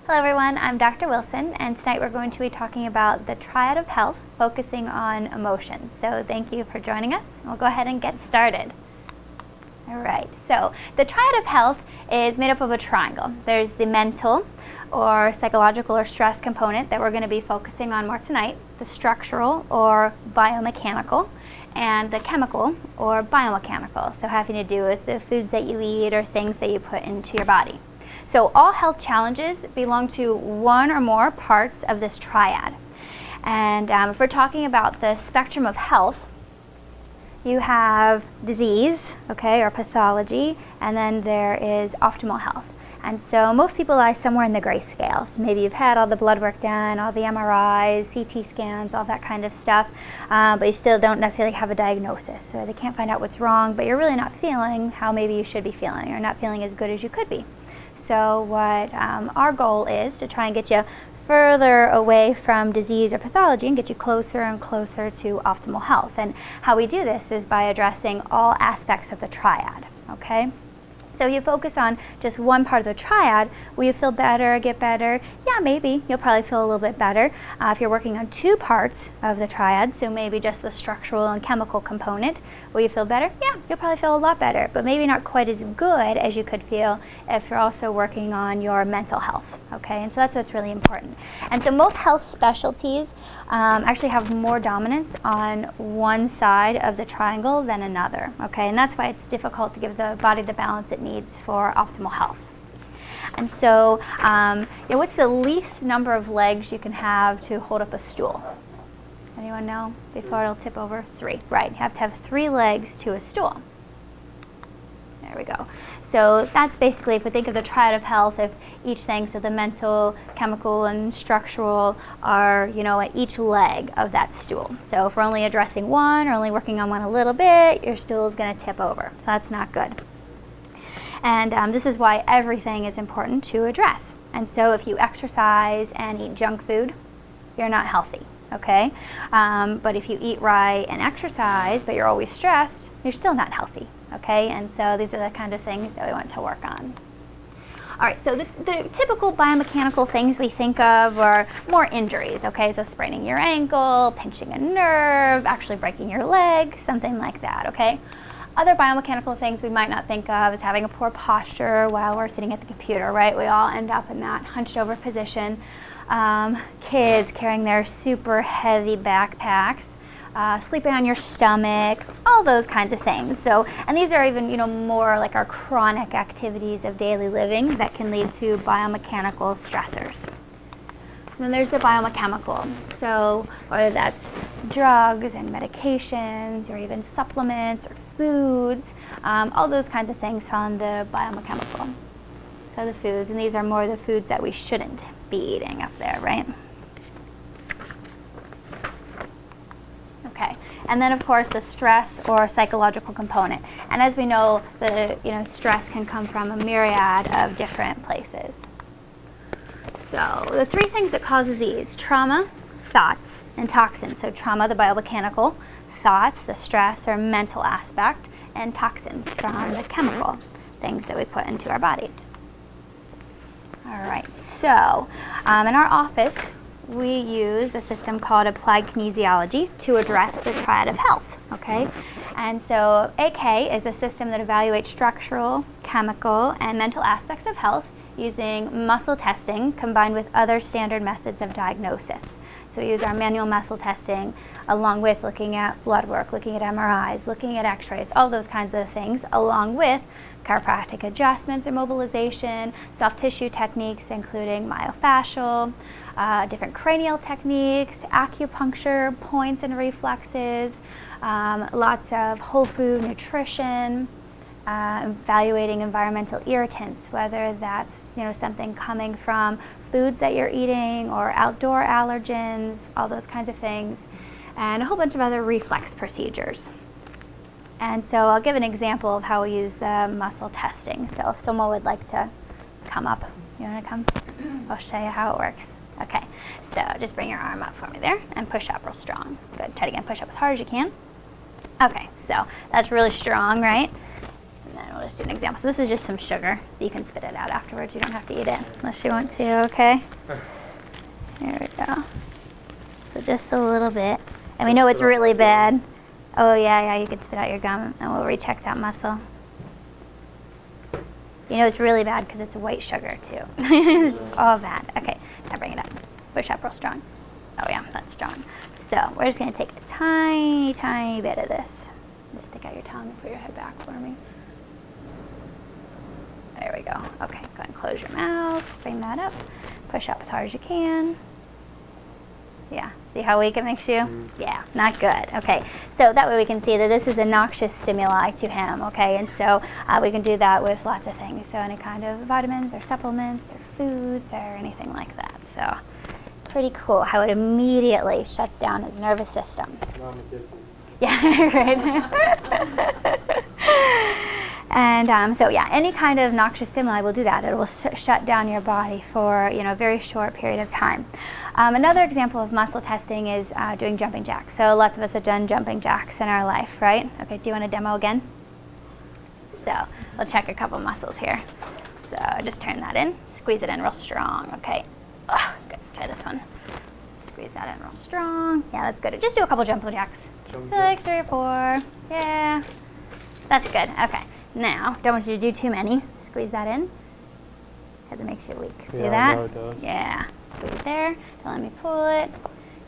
Hello everyone, I'm Dr. Wilson, and tonight we're going to be talking about the Triad of Health, focusing on emotions. So thank you for joining us. We'll go ahead and get started. All right, so the Triad of Health is made up of a triangle. There's the mental or psychological or stress component that we're going to be focusing on more tonight, the structural or biomechanical, and the chemical or biomechanical, so having to do with the foods that you eat or things that you put into your body. So all health challenges belong to one or more parts of this triad. And if we're talking about the spectrum of health, you have disease, okay, or pathology, and then there is optimal health. And so most people lie somewhere in the gray scale. So maybe you've had all the blood work done, all the MRIs, CT scans, all that kind of stuff, but you still don't necessarily have a diagnosis. So they can't find out what's wrong, but you're really not feeling how maybe you should be feeling, or not feeling as good as you could be. So what our goal is to try and get you further away from disease or pathology and get you closer and closer to optimal health. And how we do this is by addressing all aspects of the triad, okay? So if you focus on just one part of the triad, will you feel better, get better? Yeah, maybe. You'll probably feel a little bit better. If you're working on two parts of the triad, so maybe just the structural and chemical component, will you feel better? Yeah, you'll probably feel a lot better, but maybe not quite as good as you could feel if you're also working on your mental health, okay? And so that's what's really important. And so most health specialties actually have more dominance on one side of the triangle than another, okay? And that's why it's difficult to give the body the balance it needs for optimal health. And so, what's the least number of legs you can have to hold up a stool? Anyone know? Before it'll tip over? 3. Right, you have to have 3 legs to a stool. There we go. So that's basically, if we think of the triad of health, if each thing, so the mental, chemical, and structural are, at each leg of that stool. So if we're only addressing one or only working on one a little bit, your stool is going to tip over. So that's not good. And this is why everything is important to address. And so if you exercise and eat junk food, you're not healthy, okay? But if you eat right and exercise, but you're always stressed, you're still not healthy, okay? And so these are the kind of things that we want to work on. All right, so the typical biomechanical things we think of are more injuries, okay? So spraining your ankle, pinching a nerve, actually breaking your leg, something like that, okay? Other biomechanical things we might not think of is having a poor posture while we're sitting at the computer, right? We all end up in that hunched over position. Kids carrying their super heavy backpacks, sleeping on your stomach, all those kinds of things. So, and these are even, more like our chronic activities of daily living that can lead to biomechanical stressors. And then there's the biomechanical. So whether that's drugs and medications or even supplements or foods, all those kinds of things fall in the biomechanical. So the foods, and these are more the foods that we shouldn't be eating up there, right? Okay, and then of course the stress or psychological component. And as we know, the stress can come from a myriad of different places. So the 3 things that cause disease: trauma, thoughts, and toxins. So trauma, the biomechanical; thoughts, the stress or mental aspect; and toxins from the chemical things that we put into our bodies. All right, so in our office, we use a system called applied kinesiology to address the triad of health, okay? And so AK is a system that evaluates structural, chemical, and mental aspects of health using muscle testing combined with other standard methods of diagnosis. So we use our manual muscle testing along with looking at blood work, looking at MRIs, looking at x-rays, all those kinds of things, along with chiropractic adjustments or mobilization, soft tissue techniques including myofascial, different cranial techniques, acupuncture, points and reflexes, lots of whole food nutrition, evaluating environmental irritants, whether that's something coming from foods that you're eating or outdoor allergens, all those kinds of things, and a whole bunch of other reflex procedures. And so I'll give an example of how we use the muscle testing. So if someone would like to come up, you want to come? I'll show you how it works. Okay, so just bring your arm up for me there and push up real strong. Good, try to push up as hard as you can. Okay, so that's really strong, right? And then we'll just do an example. So this is just some sugar, so you can spit it out afterwards. You don't have to eat it unless you want to, okay? There we go. So just a little bit. And we know it's really bad. Oh yeah, you can spit out your gum, and we'll recheck that muscle. You know it's really bad because it's white sugar too. All bad. Okay, now bring it up. Push up real strong. Oh yeah, that's strong. So we're just gonna take a tiny, tiny bit of this. Just stick out your tongue and put your head back for me. There we go. Okay, go ahead and close your mouth. Bring that up. Push up as hard as you can. Yeah, see how weak it makes you? Yeah, not good. Okay, so that way we can see that this is a noxious stimuli to him, okay? And so we can do that with lots of things. So any kind of vitamins or supplements or foods or anything like that. So pretty cool how it immediately shuts down his nervous system. Yeah, right. And so yeah, any kind of noxious stimuli will do that. It will shut down your body for a very short period of time. Another example of muscle testing is doing jumping jacks. So lots of us have done jumping jacks in our life, right? Okay, do you want a demo again? So we'll check a couple muscles here. So just turn that in, squeeze it in real strong. Okay, good. Try this one. Squeeze that in real strong. Yeah, that's good. Just do a couple jumping jacks. So like 3 or 4. Yeah, that's good. Okay. Now, don't want you to do too many. Squeeze that in, because it makes you weak. See that? I know it does. Yeah. Squeeze there. Don't let me pull it.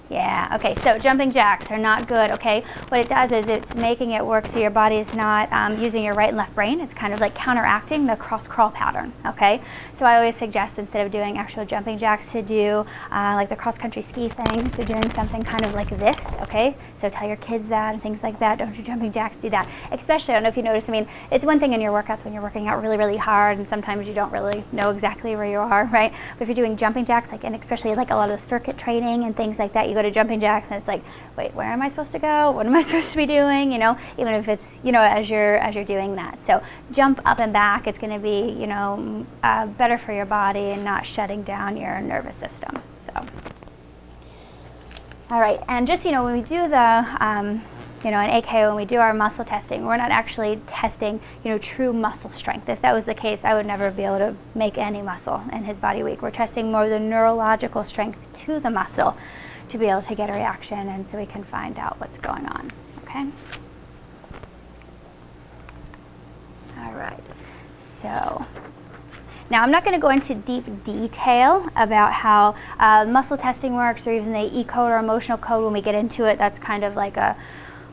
Yeah, okay, so jumping jacks are not good, okay? What it does is it's making it work so your body is not using your right and left brain. It's kind of like counteracting the cross-crawl pattern, okay? So I always suggest instead of doing actual jumping jacks to do like the cross-country ski thing, so doing something kind of like this, okay? So tell your kids that and things like that. Don't do jumping jacks, do that. Especially, I don't know if you notice, I mean, it's one thing in your workouts when you're working out really, really hard and sometimes you don't really know exactly where you are, right? But if you're doing jumping jacks, like, and especially like a lot of the circuit training and things like that, you go to jumping jacks and it's like, wait, where am I supposed to go? What am I supposed to be doing? Even if it's, as you're doing that. So jump up and back. It's going to be, better for your body and not shutting down your nervous system. So, all right, and just, when we do the, in AKO, when we do our muscle testing, we're not actually testing, true muscle strength. If that was the case, I would never be able to make any muscle in his body weak. We're testing more the neurological strength to the muscle to be able to get a reaction, and so we can find out what's going on, okay? All right, so now I'm not going to go into deep detail about how muscle testing works or even the E-code or emotional code. When we get into it, that's kind of like a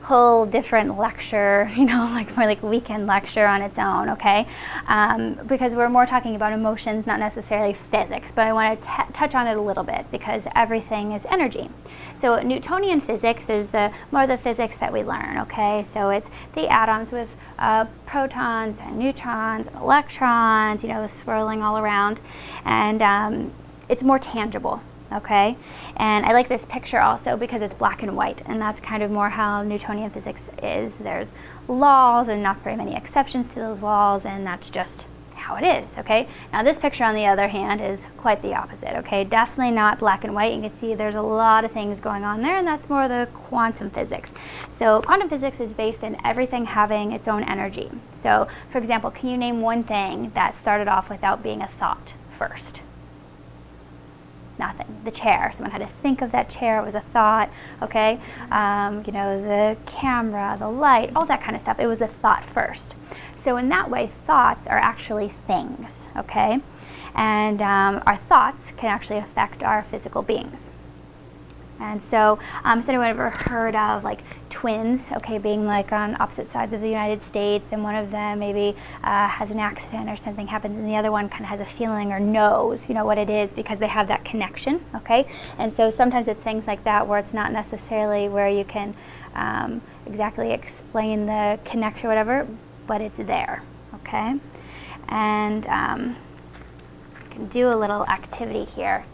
whole different lecture, like more like weekend lecture on its own, okay? Because we're more talking about emotions, not necessarily physics, but I want to touch on it a little bit because everything is energy. So Newtonian physics is more the physics that we learn, okay? So it's the atoms with protons and neutrons and electrons, swirling all around, and it's more tangible. Okay, and I like this picture also because it's black and white, and that's kind of more how Newtonian physics is. There's laws and not very many exceptions to those laws, and that's just how it is, okay? Now this picture on the other hand is quite the opposite, okay? Definitely not black and white. You can see there's a lot of things going on there, and that's more the quantum physics. So quantum physics is based in everything having its own energy. So for example, can you name one thing that started off without being a thought first? Nothing. The chair. Someone had to think of that chair. It was a thought, okay? The camera, the light, all that kind of stuff. It was a thought first. So in that way, thoughts are actually things, okay? And our thoughts can actually affect our physical beings. And so, has anyone ever heard of like twins, okay, being like on opposite sides of the United States, and one of them maybe has an accident or something happens, and the other one kind of has a feeling or knows, what it is because they have that connection, okay? And so sometimes it's things like that where it's not necessarily where you can exactly explain the connection or whatever, but it's there, okay? And I can do a little activity here.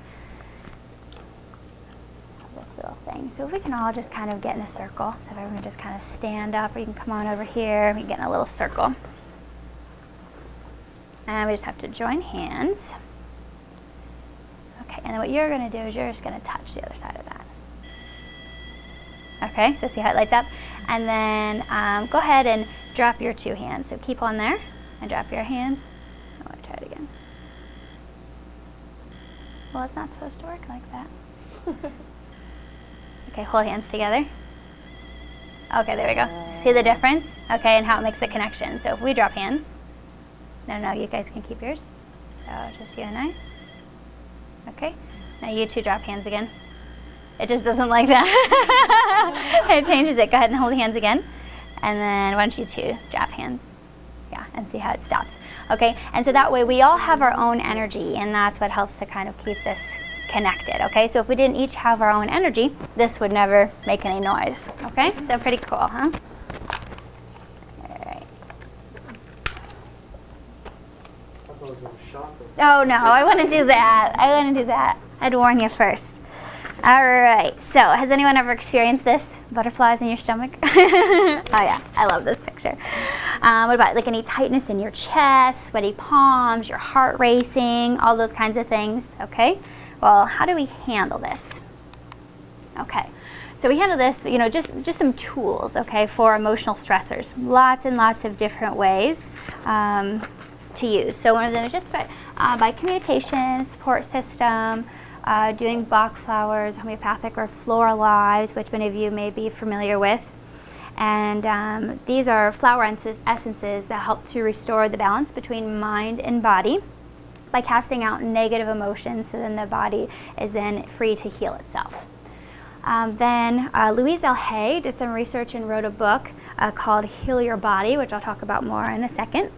Little thing. So if we can all just kind of get in a circle, so if everyone just kind of stand up, or you can come on over here, we can get in a little circle. And we just have to join hands. Okay, and then what you're going to do is you're just going to touch the other side of that. Okay, so see how it lights up? And then go ahead and drop your 2 hands. So keep on there. And drop your hands. Oh, I try it again. Well, it's not supposed to work like that. Okay, hold hands together. Okay, there we go. See the difference? Okay, and how it makes the connection. So if we drop hands, no, you guys can keep yours. So just you and I. Okay, now you two drop hands again. It just doesn't like that. It changes it. Go ahead and hold hands again. And then why don't you two drop hands? Yeah, and see how it stops. Okay, and so that way we all have our own energy, and that's what helps to kind of keep this connected. Okay, so if we didn't each have our own energy, this would never make any noise. Okay, so pretty cool, huh? All right. Oh no, I wouldn't do that. I wouldn't do that. I'd warn you first. All right, so has anyone ever experienced this? Butterflies in your stomach? Oh yeah, I love this picture. What about like any tightness in your chest, sweaty palms, your heart racing, all those kinds of things? Okay, well, how do we handle this? Okay, so we handle this, you know, just some tools, okay, for emotional stressors. Lots and lots of different ways to use. So one of them is just by communication, support system, doing Bach flowers, homeopathic or floral lives, which many of you may be familiar with. And these are flower essences that help to restore the balance between mind and body by casting out negative emotions, so then the body is then free to heal itself. Then Louise L. Hay did some research and wrote a book called Heal Your Body, which I'll talk about more in a second.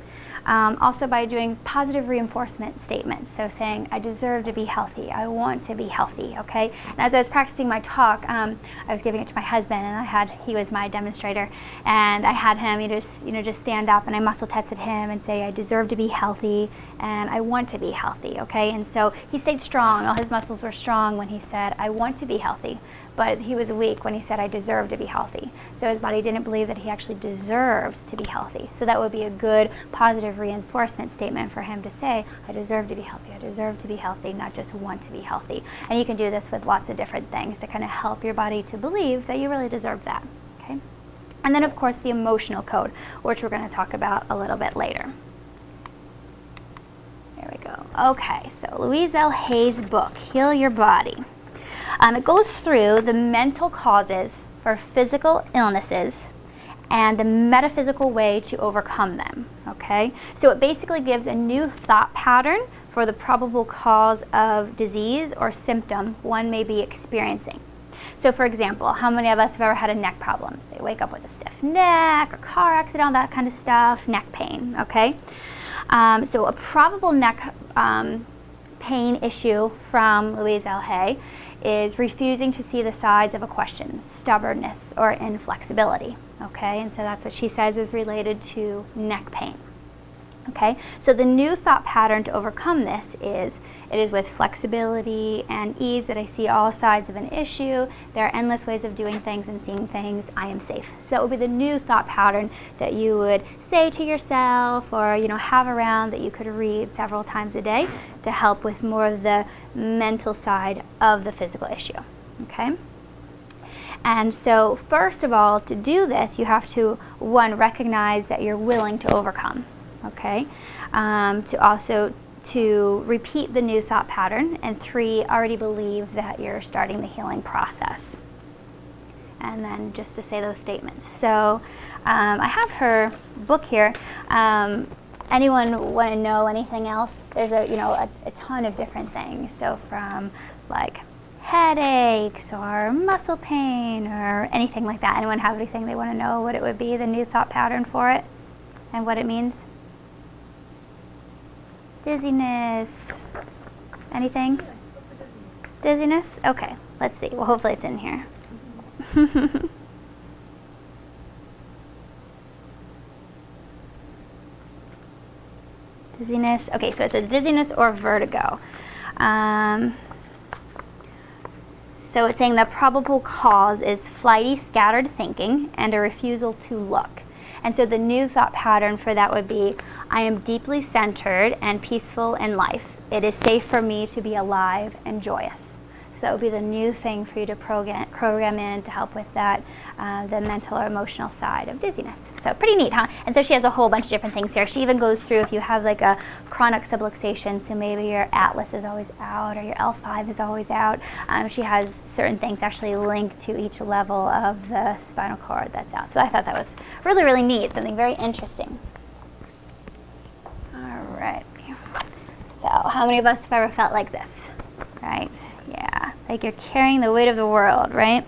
Also by doing positive reinforcement statements, so saying, I deserve to be healthy, I want to be healthy, okay? And as I was practicing my talk, I was giving it to my husband, and he was my demonstrator, and I had him just stand up, and I muscle tested him and say, I deserve to be healthy, and I want to be healthy, okay? And so he stayed strong, all his muscles were strong when he said, I want to be healthy. But he was weak when he said, I deserve to be healthy. So his body didn't believe that he actually deserves to be healthy. So that would be a good positive reinforcement statement for him to say, I deserve to be healthy, I deserve to be healthy, not just want to be healthy. And you can do this with lots of different things to kind of help your body to believe that you really deserve that, okay? And then of course the emotional code, which we're gonna talk about a little bit later. There we go. Okay, so Louise L. Hay's book, Heal Your Body. It goes through the mental causes for physical illnesses and the metaphysical way to overcome them, okay? So it basically gives a new thought pattern for the probable cause of disease or symptom one may be experiencing. So for example, how many of us have ever had a neck problem? So you wake up with a stiff neck, or car accident, all that kind of stuff, neck pain, okay? So a probable neck pain issue from Louise L. Hay is refusing to see the sides of a question, stubbornness or inflexibility, okay? And so that's what she says is related to neck pain, okay? So the new thought pattern to overcome this is, it is with flexibility and ease that I see all sides of an issue. There are endless ways of doing things and seeing things. I am safe. So that would be the new thought pattern that you would say to yourself, or have around, that you could read several times a day to help with more of the mental side of the physical issue, okay? And so first of all, to do this, you have to, one, recognize that you're willing to overcome, okay? To repeat the new thought pattern, and 3, already believe that you're starting the healing process. And then just to say those statements. So I have her book here. Anyone want to know anything else? There's a ton of different things. So from like headaches or muscle pain or anything like that. Anyone have anything they want to know what it would be, the new thought pattern for it, and what it means? Dizziness, anything? Dizziness? Okay, let's see. Well, hopefully it's in here. Dizziness. Okay, so it says dizziness or vertigo. So it's saying the probable cause is flighty, scattered thinking and a refusal to look. And so the new thought pattern for that would be, I am deeply centered and peaceful in life. It is safe for me to be alive and joyous. So that would be the new thing for you to program in to help with that, the mental or emotional side of dizziness. So pretty neat, huh? And so she has a whole bunch of different things here. She even goes through if you have like a chronic subluxation, so maybe your atlas is always out or your L5 is always out. She has certain things actually linked to each level of the spinal cord that's out. So I thought that was really, really neat, something very interesting. All right. So how many of us have ever felt like this? Right? Yeah, like you're carrying the weight of the world, right?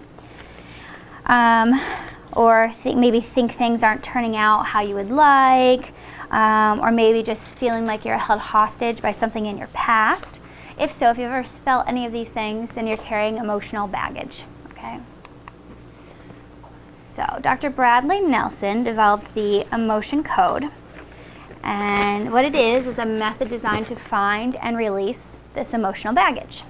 Or maybe think things aren't turning out how you would like, or maybe just feeling like you're held hostage by something in your past. If so, if you've ever felt any of these things, then you're carrying emotional baggage, okay? So Dr. Bradley Nelson developed the emotion code, and what it is a method designed to find and release this emotional baggage.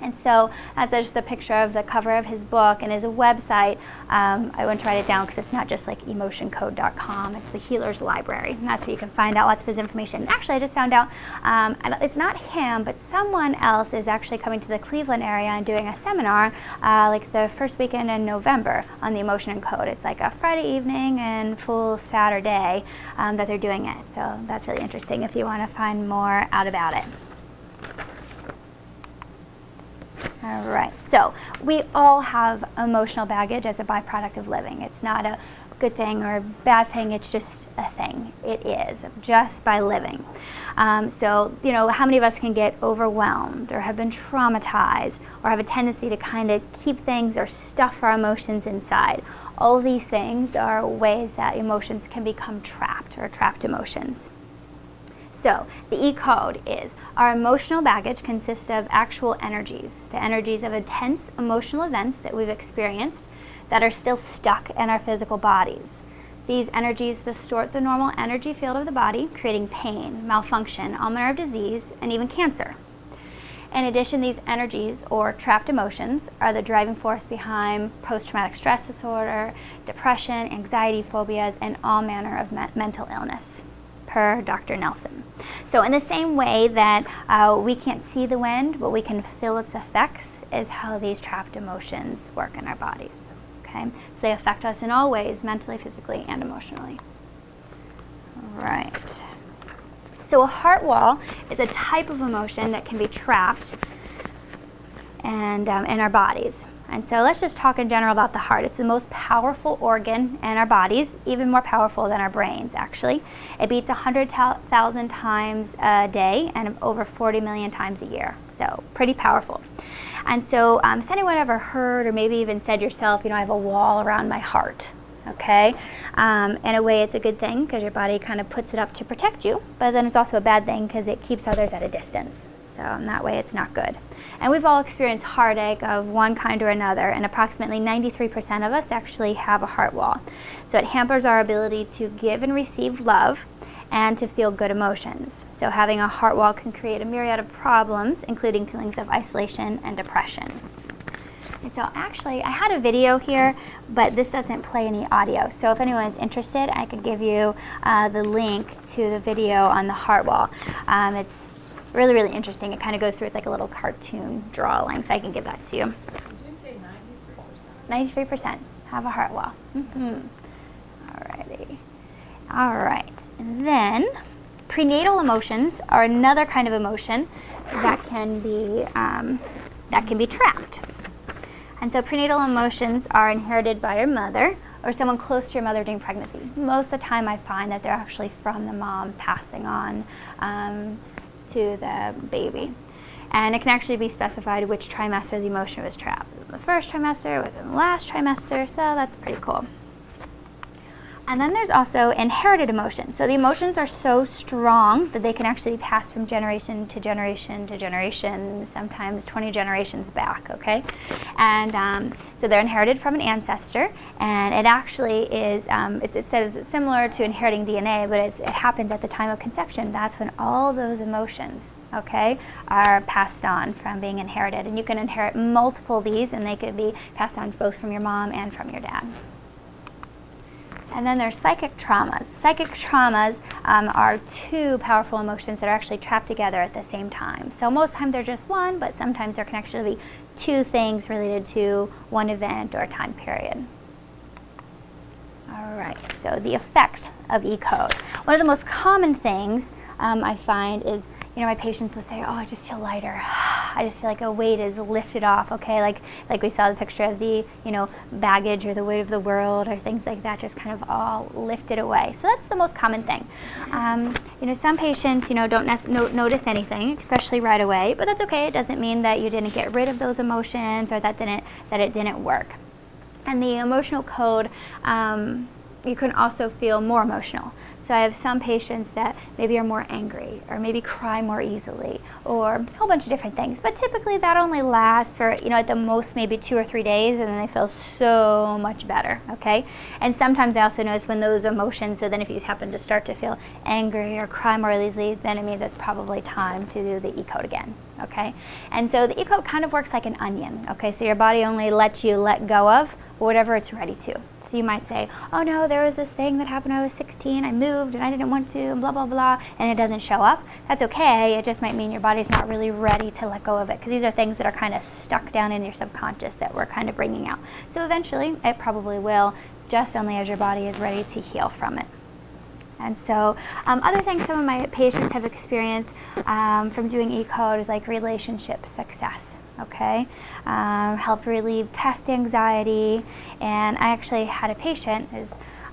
And so that's just a picture of the cover of his book and his website. I wouldn't write it down because it's not just like emotioncode.com. It's the Healer's Library, and that's where you can find out lots of his information. And actually, I just found out it's not him, but someone else is actually coming to the Cleveland area and doing a seminar like the first weekend in November on the emotion code. It's like a Friday evening and full Saturday that they're doing it. So that's really interesting if you want to find more out about it. All right, so we all have emotional baggage as a byproduct of living. It's not a good thing or a bad thing, it's just a thing. It is, just by living. So, you know, how many of us can get overwhelmed or have been traumatized or have a tendency to kind of keep things or stuff our emotions inside? All of these things are ways that emotions can become trapped or trapped emotions. So the E-code is our emotional baggage consists of actual energies, the energies of intense emotional events that we've experienced that are still stuck in our physical bodies. These energies distort the normal energy field of the body, creating pain, malfunction, all manner of disease, and even cancer. In addition, these energies, or trapped emotions, are the driving force behind post-traumatic stress disorder, depression, anxiety, phobias, and all manner of mental illness, per Dr. Nelson. So in the same way that we can't see the wind, but we can feel its effects, is how these trapped emotions work in our bodies. Okay? So they affect us in all ways, mentally, physically, and emotionally. All right. So a heart wall is a type of emotion that can be trapped and, in our bodies. And so let's just talk in general about the heart. It's the most powerful organ in our bodies, even more powerful than our brains, actually. It beats 100,000 times a day and over 40 million times a year. So pretty powerful. And so has anyone ever heard or maybe even said yourself, you know, I have a wall around my heart? Okay, in a way it's a good thing because your body kind of puts it up to protect you, but then it's also a bad thing because it keeps others at a distance. So in that way it's not good. And we've all experienced heartache of one kind or another, and approximately 93% of us actually have a heart wall. So it hampers our ability to give and receive love and to feel good emotions. So having a heart wall can create a myriad of problems, including feelings of isolation and depression. And so actually, I had a video here, but this doesn't play any audio. So if anyone is interested, I could give you the link to the video on the heart wall. It's really, really interesting. It kind of goes through, it's like a little cartoon drawing, so I can give that to you. Did you say 93%? 93% have a heart wall. Alrighty. All right. And then prenatal emotions are another kind of emotion that can be trapped. And so prenatal emotions are inherited by your mother or someone close to your mother during pregnancy. Most of the time I find that they're actually from the mom passing on to the baby. And it can actually be specified which trimester the emotion was trapped. Was it the first trimester, was it the last trimester? So that's pretty cool. And then there's also inherited emotions. So the emotions are so strong that they can actually be passed from generation to generation to generation, sometimes 20 generations back, okay? And so they're inherited from an ancestor, and it actually is, it says it's similar to inheriting DNA, but it happens at the time of conception. That's when all those emotions, okay, are passed on from being inherited. And you can inherit multiple of these, and they could be passed on both from your mom and from your dad. And then there's psychic traumas. Psychic traumas are two powerful emotions that are actually trapped together at the same time. So most of the time they're just one, but sometimes there can actually be two things related to one event or time period. All right, so the effects of E-code. One of the most common things I find is, my patients will say, oh, I just feel lighter. I just feel like a weight is lifted off, okay? Like we saw the picture of the, baggage or the weight of the world or things like that, just kind of all lifted away. So that's the most common thing. Some patients, don't notice anything, especially right away, but that's okay. It doesn't mean that you didn't get rid of those emotions or that it didn't work. And the emotional code, you can also feel more emotional. So I have some patients that maybe are more angry or maybe cry more easily or a whole bunch of different things. But typically that only lasts for, at the most maybe 2 or 3 days, and then they feel so much better, okay? And sometimes I also notice when those emotions, so then if you happen to start to feel angry or cry more easily, then it means it's probably time to do the E-code again, okay? And so the E-code kind of works like an onion, okay? So your body only lets you let go of whatever it's ready to. So you might say, oh no, there was this thing that happened when I was 16, I moved and I didn't want to, and blah, blah, blah, and it doesn't show up. That's okay, it just might mean your body's not really ready to let go of it, because these are things that are kind of stuck down in your subconscious that we're kind of bringing out. So eventually, it probably will, just only as your body is ready to heal from it. And so other things some of my patients have experienced from doing E-code is like relationship success. Okay, help relieve test anxiety. And I actually had a patient,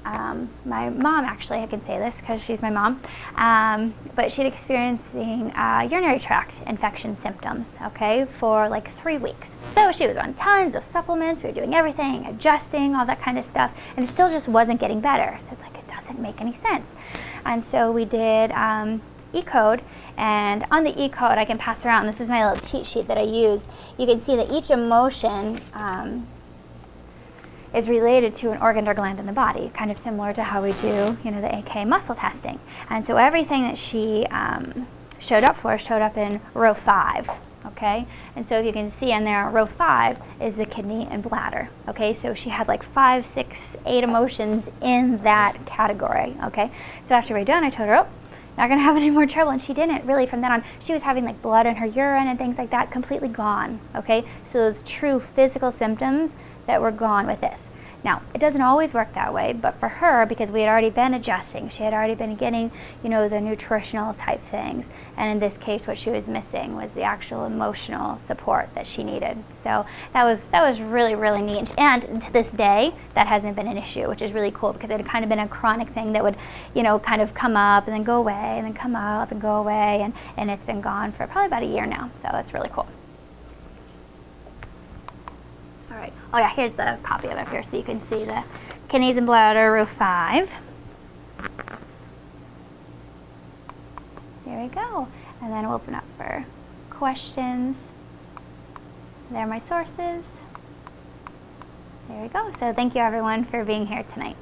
my mom actually, I can say this because she's my mom, but she'd experiencing urinary tract infection symptoms, okay, for like 3 weeks. So she was on tons of supplements, we were doing everything, adjusting, all that kind of stuff, and it still just wasn't getting better. So it's like, it doesn't make any sense. And so we did E-code, and on the E-code I can pass around, this is my little cheat sheet that I use. You can see that each emotion is related to an organ or gland in the body, kind of similar to how we do, the AK muscle testing. And so everything that she showed up in row 5, okay? And so if you can see in there, row 5 is the kidney and bladder, okay? So she had like 5, 6, 8 emotions in that category, okay? So after we're done, I told her, oh, not gonna have any more trouble, and she didn't really from then on. She was having like blood in her urine and things like that, completely gone, okay? So those true physical symptoms that were gone with this. Now, it doesn't always work that way, but for her, because we had already been adjusting, she had already been getting, the nutritional type things, and in this case, what she was missing was the actual emotional support that she needed. So that was really, really neat. And to this day, that hasn't been an issue, which is really cool, because it had kind of been a chronic thing that would, kind of come up and then go away, and then come up and go away, and it's been gone for probably about a year now. So that's really cool. All right. Oh yeah, here's the copy of it here, so you can see the kidneys and bladder, row 5. There we go. And then we'll open up for questions. There are my sources. There we go. So thank you everyone for being here tonight.